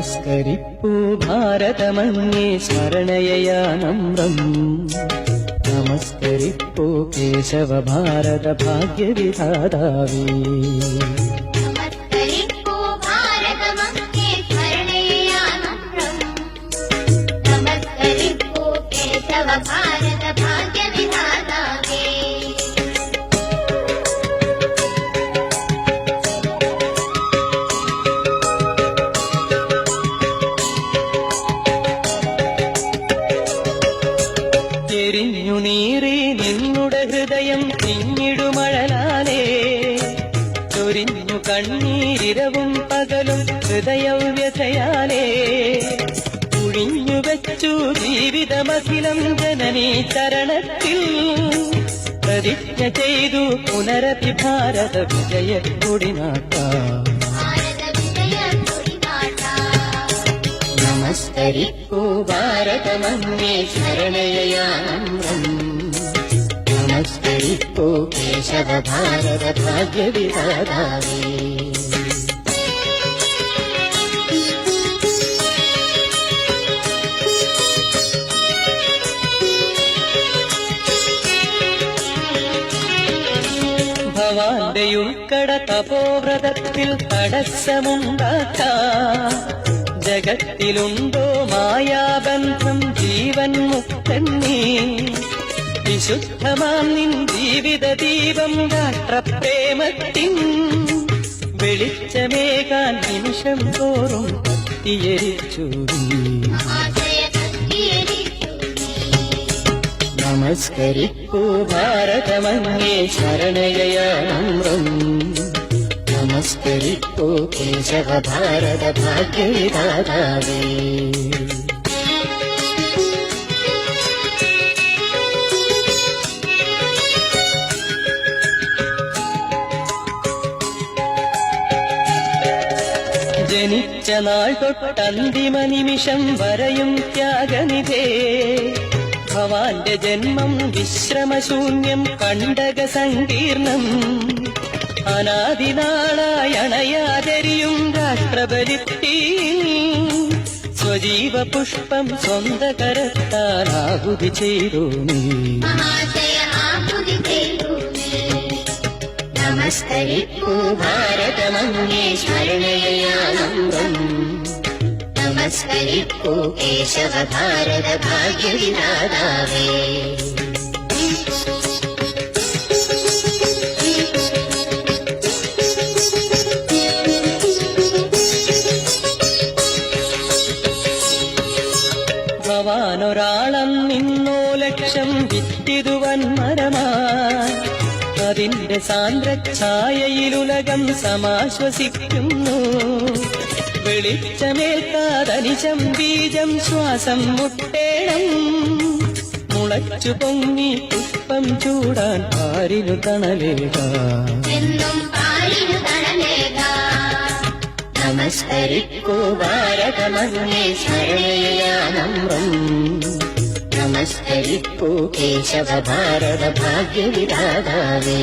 നമസ്കരിപ്പൂ ഭാരതമങ്ങേ സ്മരണയാനമ്രം നമസ്കരിപ്പൂ കേശവ ഭാരത ഭാഗ്യവിധാതാവേ നമസ്കരിപ്പൂ ഭാരതമങ്ങേ സ്മരണയാനമ്രം നമസ്കരിപ്പൂ കേശവ ഭാരത ഭാഗ്യവിധാതാവേ എരിഞ്ഞു നീറി നിന്നുടെ ഹൃദയം പിന്നിടുമഴലാലേ ചൊരിഞ്ഞു കണ്ണീരിരവും പകലും ഹൃദയവ്യഥയാലേ കുഴിഞ്ഞു വെച്ചു ജീവിതമഖിലം ജനനീ ചരണത്തിൽ പ്രതിജ്ഞ ചെയ്തു പുനരപി ഭാരത വിജയക്കൊടിനാട്ടാം നമസ്കരിപ്പൂ ഭാരതമങ്ങേ ശരണയാനമ്രം നമസ്കരിപ്പൂ കേശവ ഭാരത ഭാഗ്യവിധാതാവേ ഭവാന്റെ ഉൾക്കട തപോവ്രതത്തിൽ തടസ്സമുണ്ടാക്കാം ജഗത്തിലുണ്ടോ മായാബന്ധം ജീവൻ മുക്തന്നീ വിശുദ്ധമാം നിൻ ജീവിത ദീപം രാഷ്ട്രപ്രേമത്തിൻ വെളിച്ചമേകാൻ നിമിഷം തോറും കത്തിയരിച്ചു നമസ്കരിപ്പൂ ഭാരതമങ്ങേ ശരണയാനമ്രം നമസ്കരിപ്പൂ കേശവ ഭാരത ഭാഗ്യവിധാതാവേ ജനിച്ച നാൾ തൊട്ടന്തിമ നിമിഷം വരെയും ത്യാഗനിധേ ഭവാന്റെ ജന്മം വിശ്രമശൂന്യം കണ്ടക സങ്കീർണം അനാദിനാളായണയാചരിയും രാഷ്ട്രബലിത്തീ സ്വജീവ പുഷ്പം സ്വന്ത കരത്താലാഹുതി ചെയ്തു നീ നമസ്കരിപ്പൂ ഭാരതമങ്ങേ ശരണയാനമ്രം നമസ്കരിപ്പൂ കേശവ ഭാരത ഭാഗ്യവിധാതാവേ ഭവാനൊരാളം നിന്നോ ലക്ഷം വിത്തിടുവൻ മരമായി അതിന്റെ സാന്ദ്രഛായയിലുലകം സമാശ്വസിക്കുന്നു വെളിച്ചമേൽക്കാതനിശം ബീജം ശ്വാസം മുട്ടേണം മുളച്ചു പൊങ്ങി പുഷ്പം ചൂടാൻ പാരിനു തണലേകാം നമസ്കരിപ്പൂ ഭാരതമങ്ങേ ശരണയാനമ്രം നമസ്കരിപ്പൂ കേശവ ഭാരത ഭാഗ്യവിധാതാവേ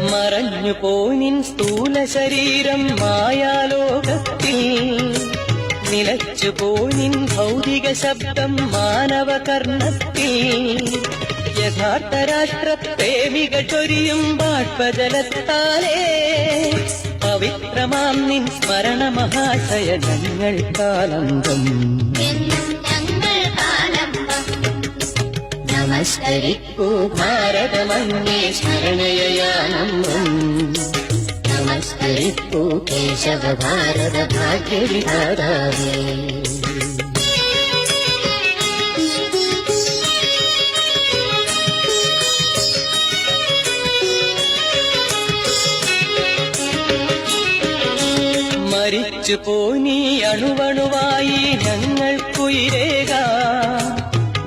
മറഞ്ഞു പോയിൻ സ്ഥൂല ശരീരം മായാലോകത്തിൽ നിലച്ചു പോയിൻ ഭൗതിക ശബ്ദം മാനവകർണത്തിൽ യഥാർത്ഥ രാഷ്ട്ര പ്രേമിക ചൊരിയും ബാഷ്പജലത്താലേ പവിത്രമാം നിൻ സ്മരണ മഹാശയ ഞങ്ങൾക്കാനന്ദം നമസ്കരിപ്പൂ ഭാരതമങ്ങേ ശരണയാനമ്രം നമസ്കരിപ്പൂ കേശവ ഭാരത ഭാഗ്യവിധാതാവേ മരിച്ചു പോനീ അണുവണുവായി ഞങ്ങൾക്കുയിരേകാം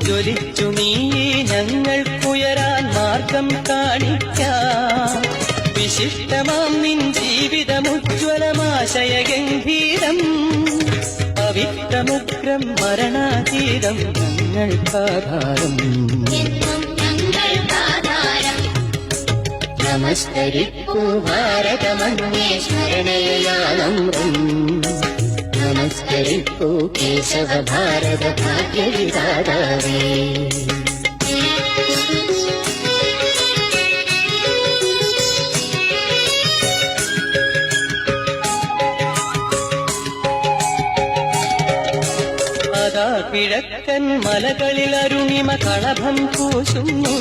ജ്വലിച്ചു നീ ഞങ്ങൾക്കുയരാൻ മാർഗം കാണിക്കാം വിശിഷ്ടമാം നിൻ ജീവിതമുജ്വലമാശയ ഗംഭീരം പവിത്രമുഗ്രം മരണാതീതം ഞങ്ങൾക്കാധാരം എന്നും ഞങ്ങൾക്കാധാരം. നമസ്കരിക്കൂ ഭാരതമങ്ങേ സ്മരണയാനമ്രം നമസ്കരിക്കൂ കേശവ ഭാരത ഭാഗ്യവിധാതാവേ അതാ കിഴക്കൻ മലകളിൽ അരുണിമ കളഭം പൂശുന്നു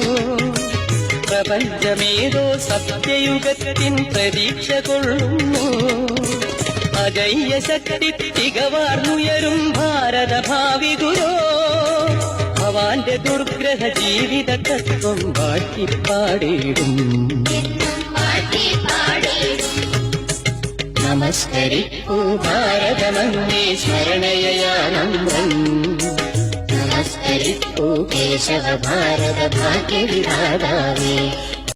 പ്രപഞ്ചമേതോ സത്യയുഗത്തിൻ പ്രതീക്ഷ കൊള്ളുന്നു അജയ്യ ശക്തി തികവാർന്നുയരും ഭാരത ഭാവി ഗുരോ ഭവാന്റെ ദുർഗ്രഹ ജീവിത തത്വം വാഴ്ത്തിപ്പാടിയിടും എന്നും പാടിയിടും. നമസ്കരിക്കൂ ഭാരതമങ്ങേ സ്മരണയാനമ്രം നമസ്കരിക്കൂ കേശവ ഭാരത ഭാഗ്യവിധാതാവേ